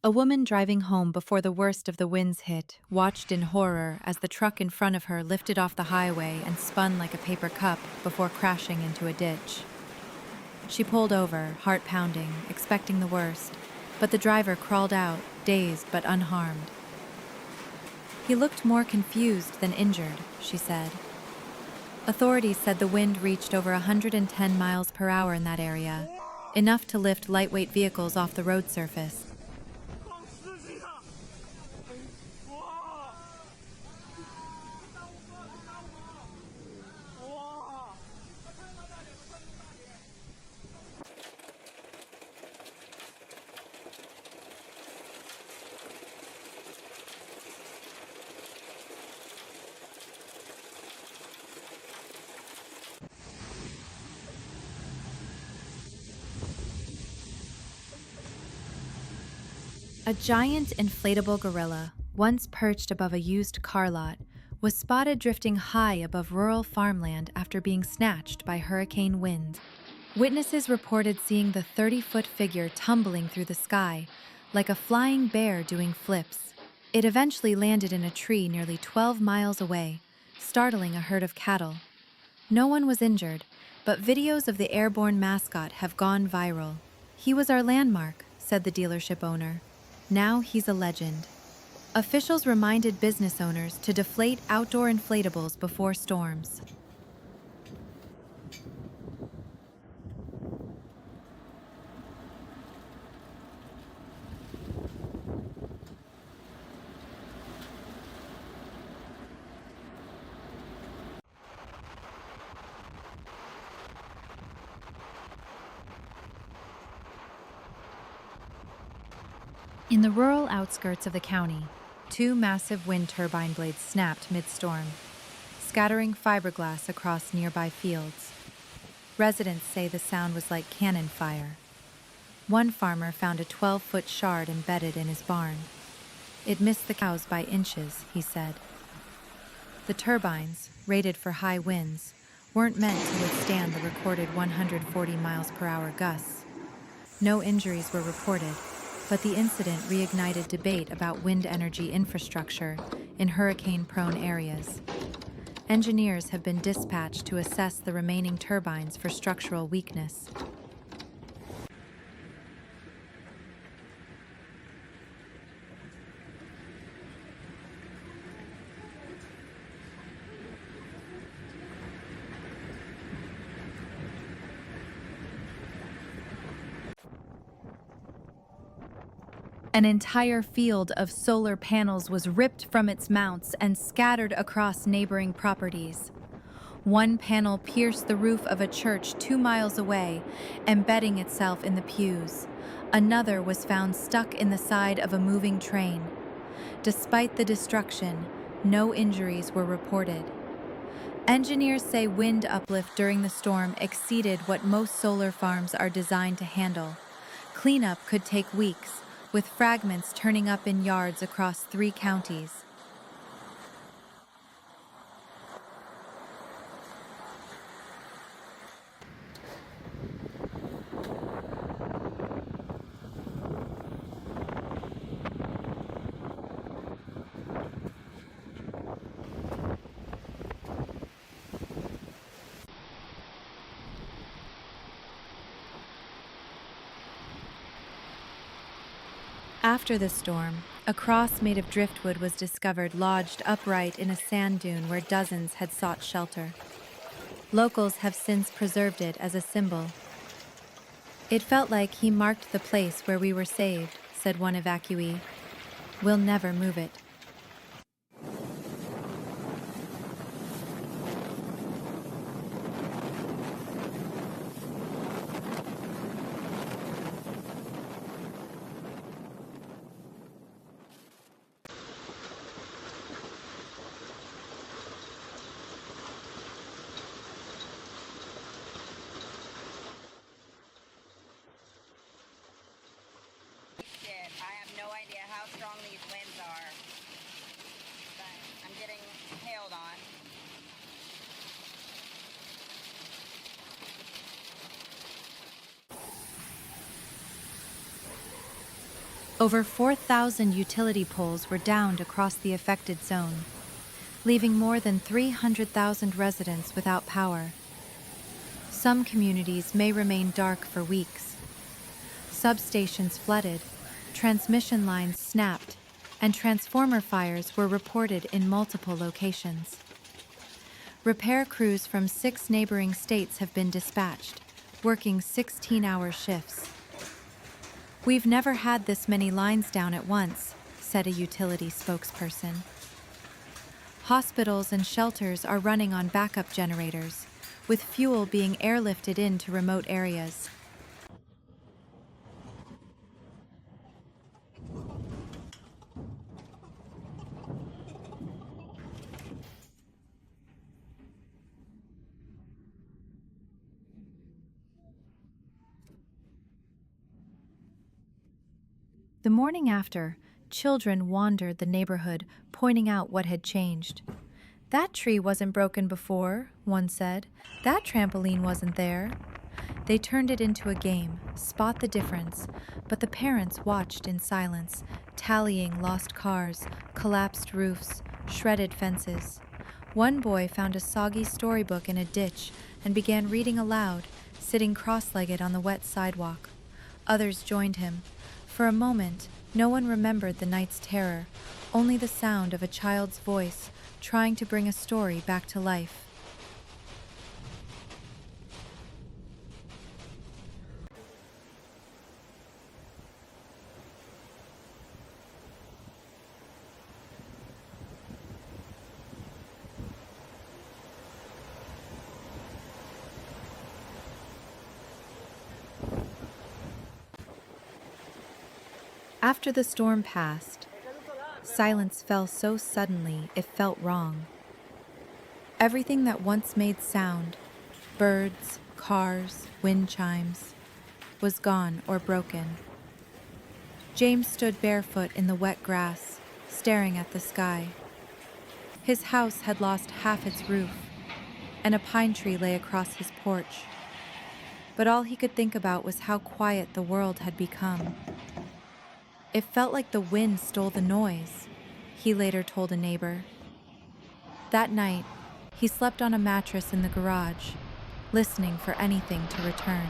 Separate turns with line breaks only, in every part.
A woman driving home before the worst of the winds hit watched in horror as the truck in front of her lifted off the highway and spun like a paper cup before crashing into a ditch. She pulled over, heart pounding, expecting the worst, but the driver crawled out, dazed but unharmed. He looked more confused than injured, she said. Authorities said the wind reached over 110 miles per hour in that area, enough to lift lightweight vehicles off the road surface. A giant inflatable gorilla, once perched above a used car lot, was spotted drifting high above rural farmland after being snatched by hurricane winds. Witnesses reported seeing the 30-foot figure tumbling through the sky, like a flying bear doing flips. It eventually landed in a tree nearly 12 miles away, startling a herd of cattle. No one was injured, but videos of the airborne mascot have gone viral. "He was our landmark," said the dealership owner. "Now he's a legend." Officials reminded business owners to deflate outdoor inflatables before storms. In the rural outskirts of the county, two massive wind turbine blades snapped mid-storm, scattering fiberglass across nearby fields. Residents say the sound was like cannon fire. One farmer found a 12-foot shard embedded in his barn. It missed the cows by inches, he said. The turbines, rated for high winds, weren't meant to withstand the recorded 140 miles per hour gusts. No injuries were reported, but the incident reignited debate about wind energy infrastructure in hurricane-prone areas. Engineers have been dispatched to assess the remaining turbines for structural weakness. An entire field of solar panels was ripped from its mounts and scattered across neighboring properties. One panel pierced the roof of a church 2 miles away, embedding itself in the pews. Another was found stuck in the side of a moving train. Despite the destruction, no injuries were reported. Engineers say wind uplift during the storm exceeded what most solar farms are designed to handle. Cleanup could take weeks, with fragments turning up in yards across 3 counties. After the storm, a cross made of driftwood was discovered lodged upright in a sand dune where dozens had sought shelter. Locals have since preserved it as a symbol. "It felt like he marked the place where we were saved," said one evacuee. "We'll never move it."
I have no idea how strong these winds are, but I'm getting hailed on.
Over 4,000 utility poles were downed across the affected zone, leaving more than 300,000 residents without power. Some communities may remain dark for weeks. Substations flooded, transmission lines snapped, and transformer fires were reported in multiple locations. Repair crews from 6 neighboring states have been dispatched, working 16-hour shifts. "We've never had this many lines down at once," said a utility spokesperson. Hospitals and shelters are running on backup generators, with fuel being airlifted into remote areas. The morning after, children wandered the neighborhood, pointing out what had changed. "That tree wasn't broken before," one said. "That trampoline wasn't there." They turned it into a game, spot the difference, but the parents watched in silence, tallying lost cars, collapsed roofs, shredded fences. One boy found a soggy storybook in a ditch and began reading aloud, sitting cross-legged on the wet sidewalk. Others joined him. For a moment, no one remembered the night's terror, only the sound of a child's voice trying to bring a story back to life. After the storm passed, silence fell so suddenly it felt wrong. Everything that once made sound, birds, cars, wind chimes, was gone or broken. James stood barefoot in the wet grass, staring at the sky. His house had lost half its roof, and a pine tree lay across his porch. But all he could think about was how quiet the world had become. "It felt like the wind stole the noise," he later told a neighbor. That night, he slept on a mattress in the garage, listening for anything to return.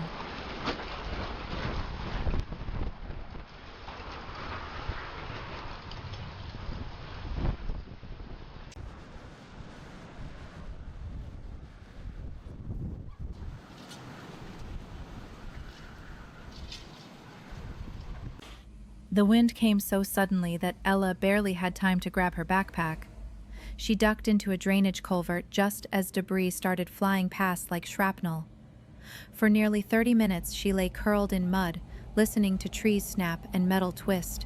The wind came so suddenly that Ella barely had time to grab her backpack. She ducked into a drainage culvert just as debris started flying past like shrapnel. For nearly 30 minutes, she lay curled in mud, listening to trees snap and metal twist.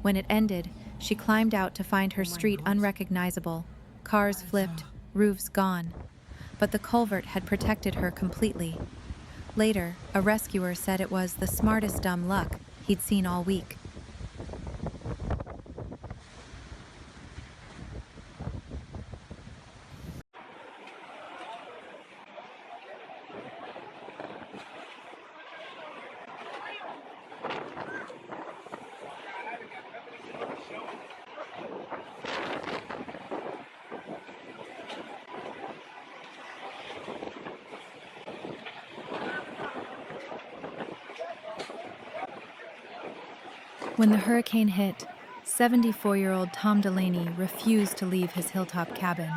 When it ended, she climbed out to find her street unrecognizable, cars flipped, roofs gone. But the culvert had protected her completely. Later, a rescuer said it was the smartest dumb luck he'd seen all week. When the hurricane hit, 74-year-old Tom Delaney refused to leave his hilltop cabin.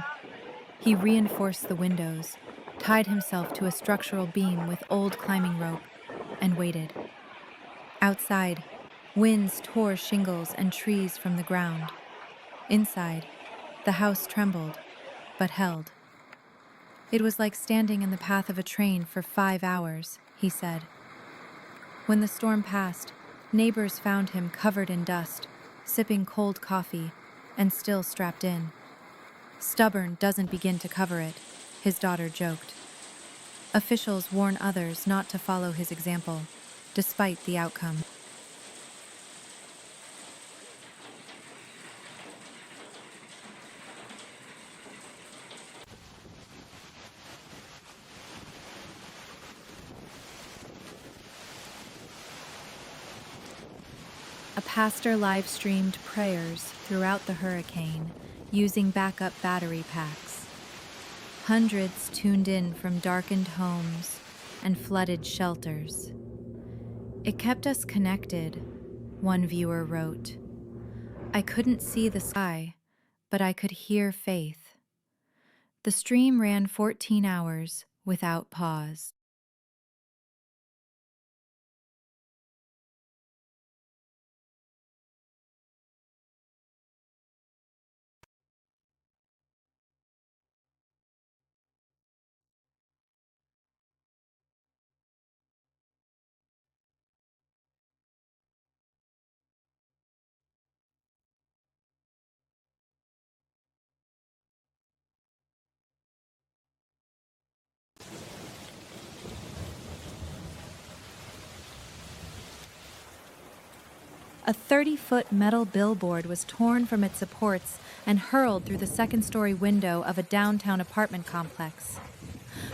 He reinforced the windows, tied himself to a structural beam with old climbing rope, and waited. Outside, winds tore shingles and trees from the ground. Inside, the house trembled, but held. "It was like standing in the path of a train for 5 hours," he said. When the storm passed, neighbors found him covered in dust, sipping cold coffee, and still strapped in. "Stubborn doesn't begin to cover it," his daughter joked. Officials warn others not to follow his example, despite the outcome. A pastor live-streamed prayers throughout the hurricane using backup battery packs. Hundreds tuned in from darkened homes and flooded shelters. It kept us connected, one viewer wrote. I couldn't see the sky, but I could hear faith. The stream ran 14 hours without pause. A 30-foot metal billboard was torn from its supports and hurled through the second-story window of a downtown apartment complex.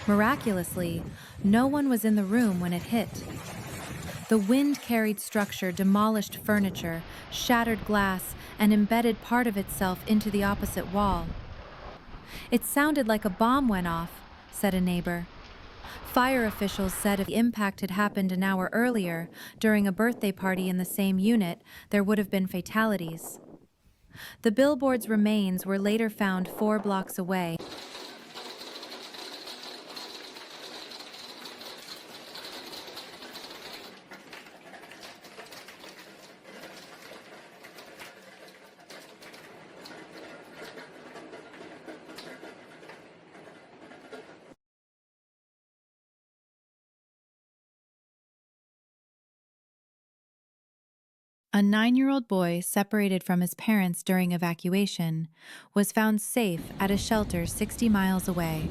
Miraculously, no one was in the room when it hit. The wind-carried structure demolished furniture, shattered glass, and embedded part of itself into the opposite wall. It sounded like a bomb went off, said a neighbor. Fire officials said if the impact had happened an hour earlier, during a birthday party in the same unit, there would have been fatalities. The billboard's remains were later found 4 blocks away. A 9-year-old boy separated from his parents during evacuation was found safe at a shelter 60 miles away.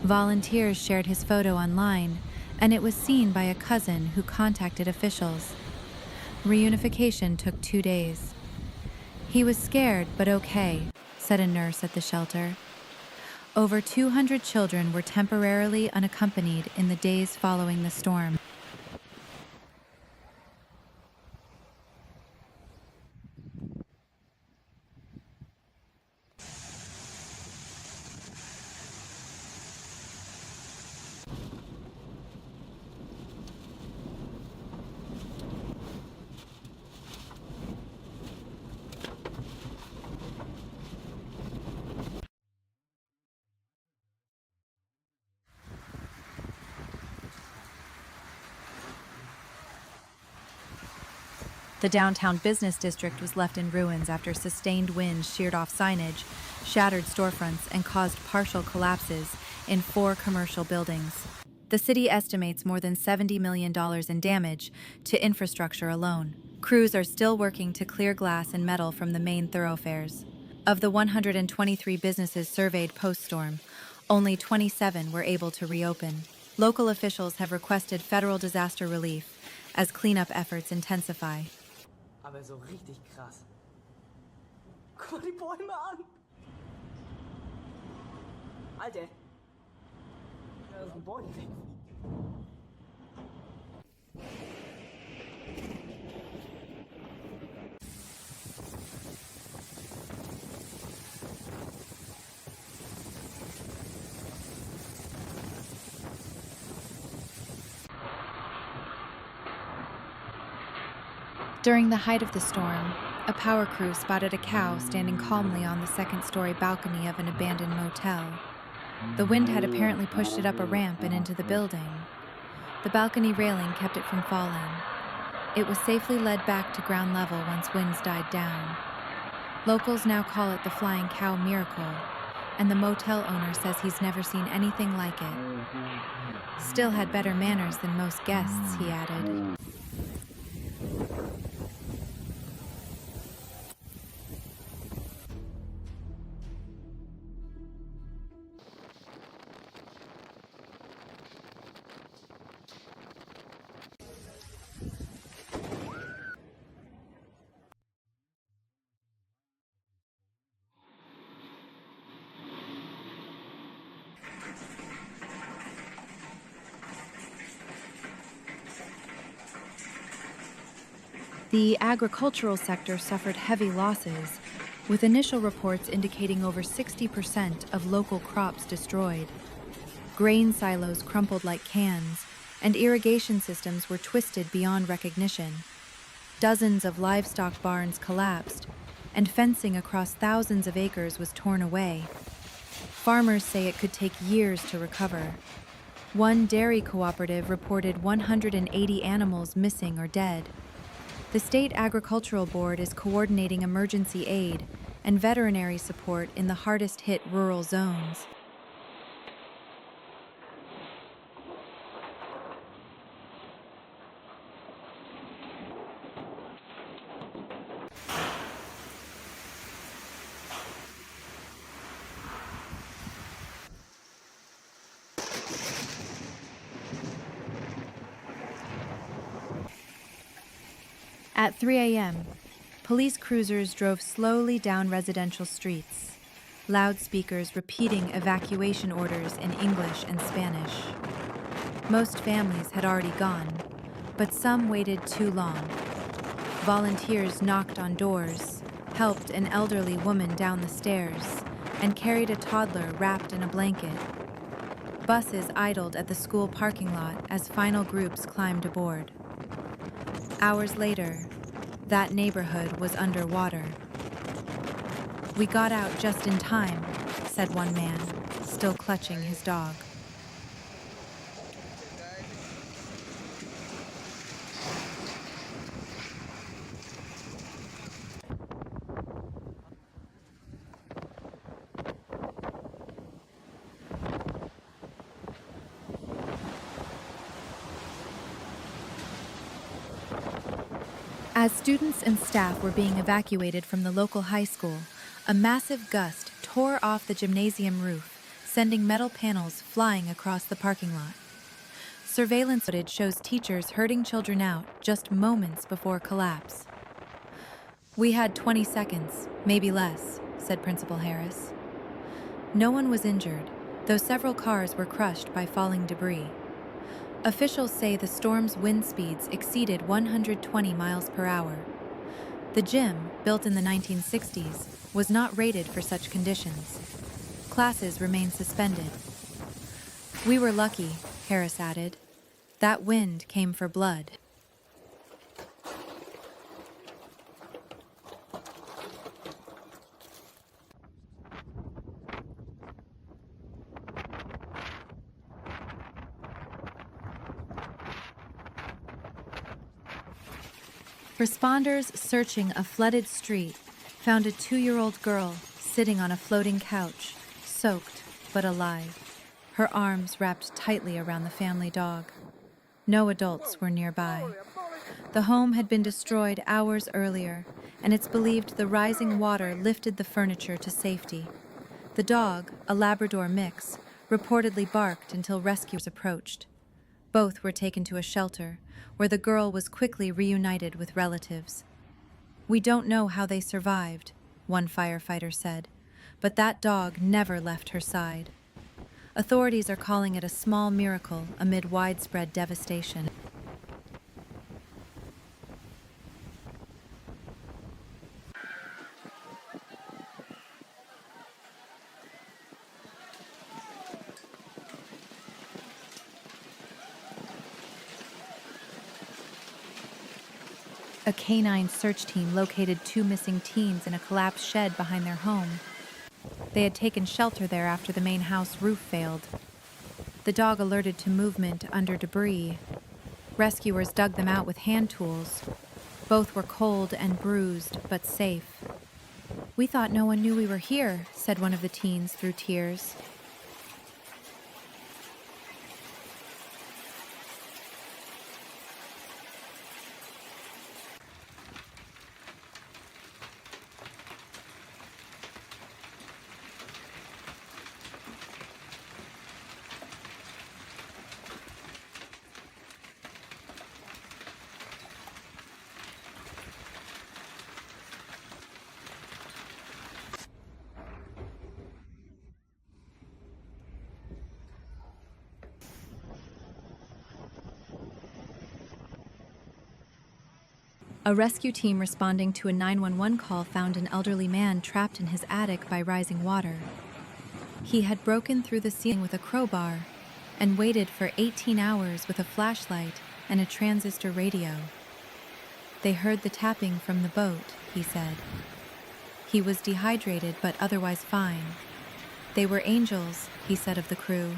Volunteers shared his photo online, and it was seen by a cousin who contacted officials. Reunification took 2 days. He was scared but okay, said a nurse at the shelter. Over 200 children were temporarily unaccompanied in the days following the storm. The downtown business district was left in ruins after sustained winds sheared off signage, shattered storefronts, and caused partial collapses in 4 commercial buildings. The city estimates more than $70 million in damage to infrastructure alone. Crews are still working to clear glass and metal from the main thoroughfares. Of the 123 businesses surveyed post-storm, only 27 were able to reopen. Local officials have requested federal disaster relief as cleanup efforts intensify.
Aber so richtig krass. Guck mal die Bäume an. Alter. Da ist ein Bäume weg.
During the height of the storm, a power crew spotted a cow standing calmly on the second-story balcony of an abandoned motel. The wind had apparently pushed it up a ramp and into the building. The balcony railing kept it from falling. It was safely led back to ground level once winds died down. Locals now call it the flying cow miracle, and the motel owner says he's never seen anything like it. Still had better manners than most guests, he added. The agricultural sector suffered heavy losses, with initial reports indicating over 60% of local crops destroyed. Grain silos crumpled like cans, and irrigation systems were twisted beyond recognition. Dozens of livestock barns collapsed, and fencing across thousands of acres was torn away. Farmers say it could take years to recover. One dairy cooperative reported 180 animals missing or dead. The State Agricultural Board is coordinating emergency aid and veterinary support in the hardest-hit rural zones. At 3 a.m., police cruisers drove slowly down residential streets, loudspeakers repeating evacuation orders in English and Spanish. Most families had already gone, but some waited too long. Volunteers knocked on doors, helped an elderly woman down the stairs, and carried a toddler wrapped in a blanket. Buses idled at the school parking lot as final groups climbed aboard. Hours later, that neighborhood was underwater. "We got out just in time," said one man, still clutching his dog. As students and staff were being evacuated from the local high school, a massive gust tore off the gymnasium roof, sending metal panels flying across the parking lot. Surveillance footage shows teachers herding children out just moments before collapse. "We had 20 seconds, maybe less," said Principal Harris. No one was injured, though several cars were crushed by falling debris. Officials say the storm's wind speeds exceeded 120 miles per hour. The gym, built in the 1960s, was not rated for such conditions. Classes remained suspended. "We were lucky," Harris added. "That wind came for blood." Responders searching a flooded street found a 2-year-old girl sitting on a floating couch, soaked but alive, her arms wrapped tightly around the family dog. No adults were nearby. The home had been destroyed hours earlier, and it's believed the rising water lifted the furniture to safety. The dog, a Labrador mix, reportedly barked until rescuers approached. Both were taken to a shelter, where the girl was quickly reunited with relatives. "We don't know how they survived," one firefighter said, but that dog never left her side. Authorities are calling it a small miracle amid widespread devastation. A canine search team located 2 missing teens in a collapsed shed behind their home. They had taken shelter there after the main house roof failed. The dog alerted to movement under debris. Rescuers dug them out with hand tools. Both were cold and bruised, but safe. "We thought no one knew we were here," said one of the teens through tears. A rescue team responding to a 911 call found an elderly man trapped in his attic by rising water. He had broken through the ceiling with a crowbar and waited for 18 hours with a flashlight and a transistor radio. They heard the tapping from the boat, he said. He was dehydrated but otherwise fine. They were angels, he said of the crew.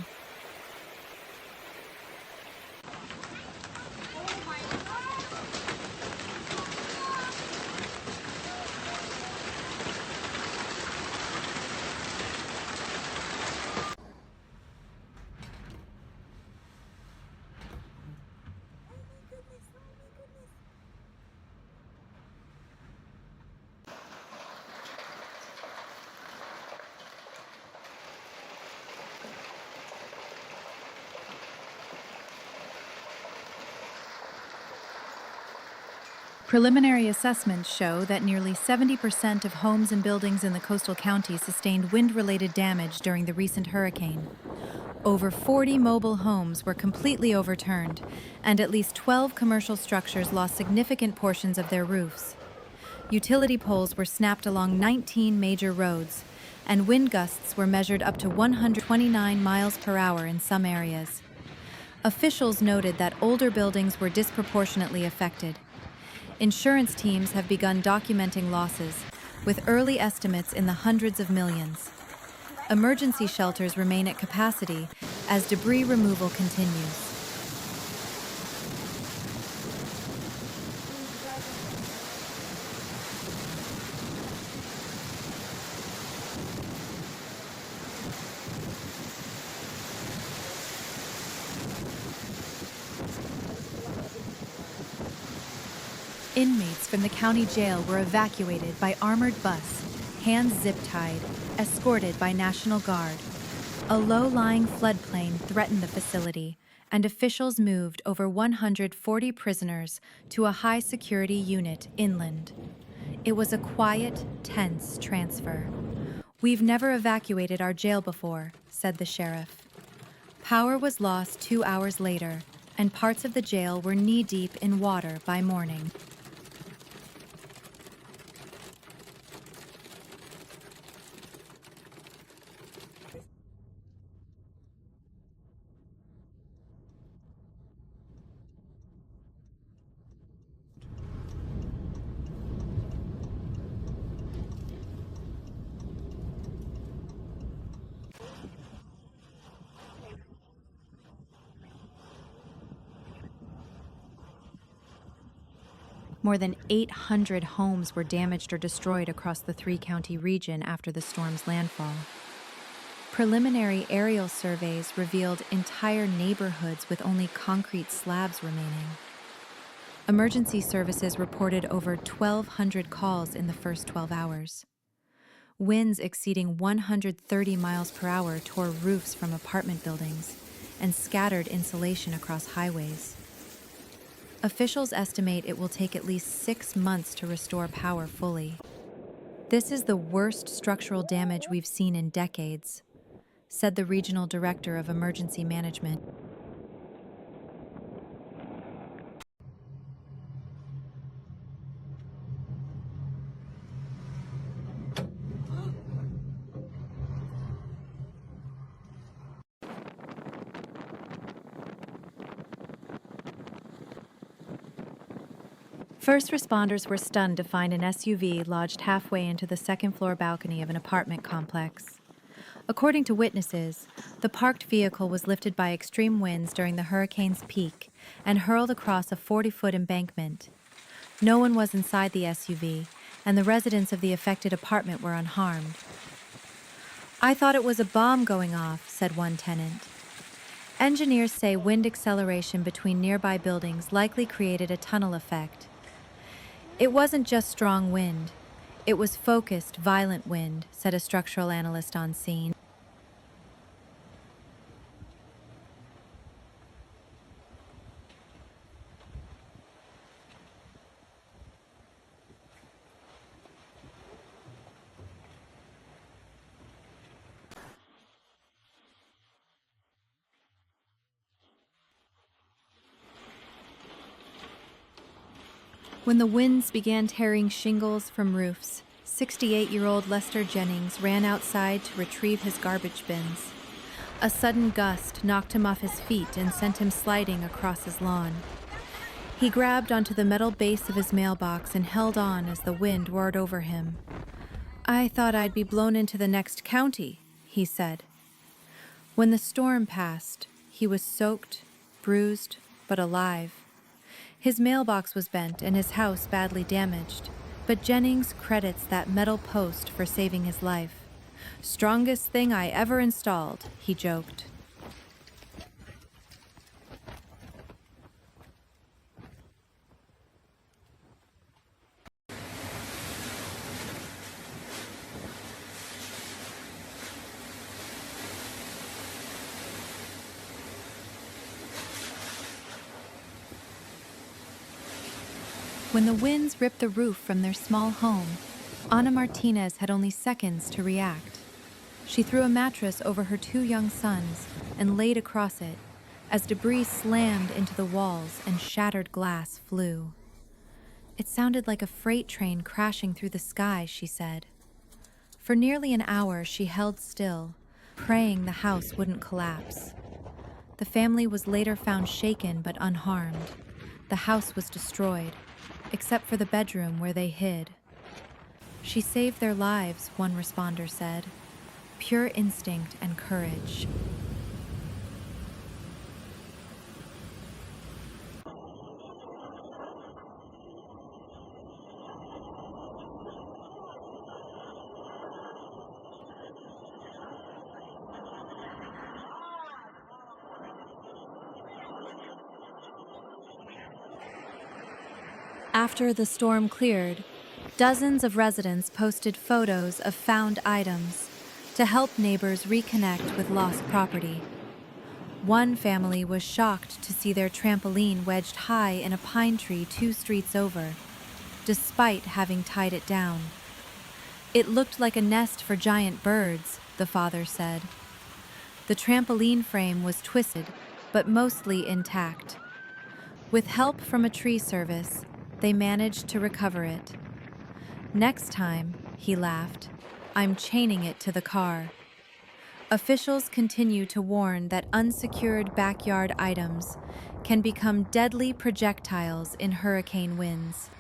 Preliminary assessments show that nearly 70% of homes and buildings in the coastal counties sustained wind-related damage during the recent hurricane. Over 40 mobile homes were completely overturned, and at least 12 commercial structures lost significant portions of their roofs. Utility poles were snapped along 19 major roads, and wind gusts were measured up to 129 miles per hour in some areas. Officials noted that older buildings were disproportionately affected. Insurance teams have begun documenting losses, with early estimates in the hundreds of millions. Emergency shelters remain at capacity as debris removal continues. Inmates from the county jail were evacuated by armored bus, hands zip-tied, escorted by National Guard. A low-lying floodplain threatened the facility, and officials moved over 140 prisoners to a high-security unit inland. It was a quiet, tense transfer. "We've never evacuated our jail before," said the sheriff. Power was lost 2 hours later, and parts of the jail were knee-deep in water by morning. More than 800 homes were damaged or destroyed across the three-county region after the storm's landfall. Preliminary aerial surveys revealed entire neighborhoods with only concrete slabs remaining. Emergency services reported over 1,200 calls in the first 12 hours. Winds exceeding 130 miles per hour tore roofs from apartment buildings and scattered insulation across highways. Officials estimate it will take at least 6 months to restore power fully. "This is the worst structural damage we've seen in decades," said the regional director of emergency management. First responders were stunned to find an SUV lodged halfway into the second-floor balcony of an apartment complex. According to witnesses, the parked vehicle was lifted by extreme winds during the hurricane's peak and hurled across a 40-foot embankment. No one was inside the SUV, and the residents of the affected apartment were unharmed. "I thought it was a bomb going off," said one tenant. Engineers say wind acceleration between nearby buildings likely created a tunnel effect. "It wasn't just strong wind. It was focused, violent wind," said a structural analyst on scene. When the winds began tearing shingles from roofs, 68-year-old Lester Jennings ran outside to retrieve his garbage bins. A sudden gust knocked him off his feet and sent him sliding across his lawn. He grabbed onto the metal base of his mailbox and held on as the wind roared over him. "I thought I'd be blown into the next county," he said. When the storm passed, he was soaked, bruised, but alive. His mailbox was bent and his house badly damaged, but Jennings credits that metal post for saving his life. "Strongest thing I ever installed," he joked. When the winds ripped the roof from their small home, Ana Martinez had only seconds to react. She threw a mattress over her 2 young sons and laid across it as debris slammed into the walls and shattered glass flew. "It sounded like a freight train crashing through the sky," she said. For nearly an hour, she held still, praying the house wouldn't collapse. The family was later found shaken but unharmed. The house was destroyed, except for the bedroom where they hid. "She saved their lives," one responder said. "Pure instinct and courage." After the storm cleared, dozens of residents posted photos of found items to help neighbors reconnect with lost property. One family was shocked to see their trampoline wedged high in a pine tree 2 streets over, despite having tied it down. "It looked like a nest for giant birds," the father said. The trampoline frame was twisted, but mostly intact. With help from a tree service, they managed to recover it. "Next time," he laughed, "I'm chaining it to the car." Officials continue to warn that unsecured backyard items can become deadly projectiles in hurricane winds.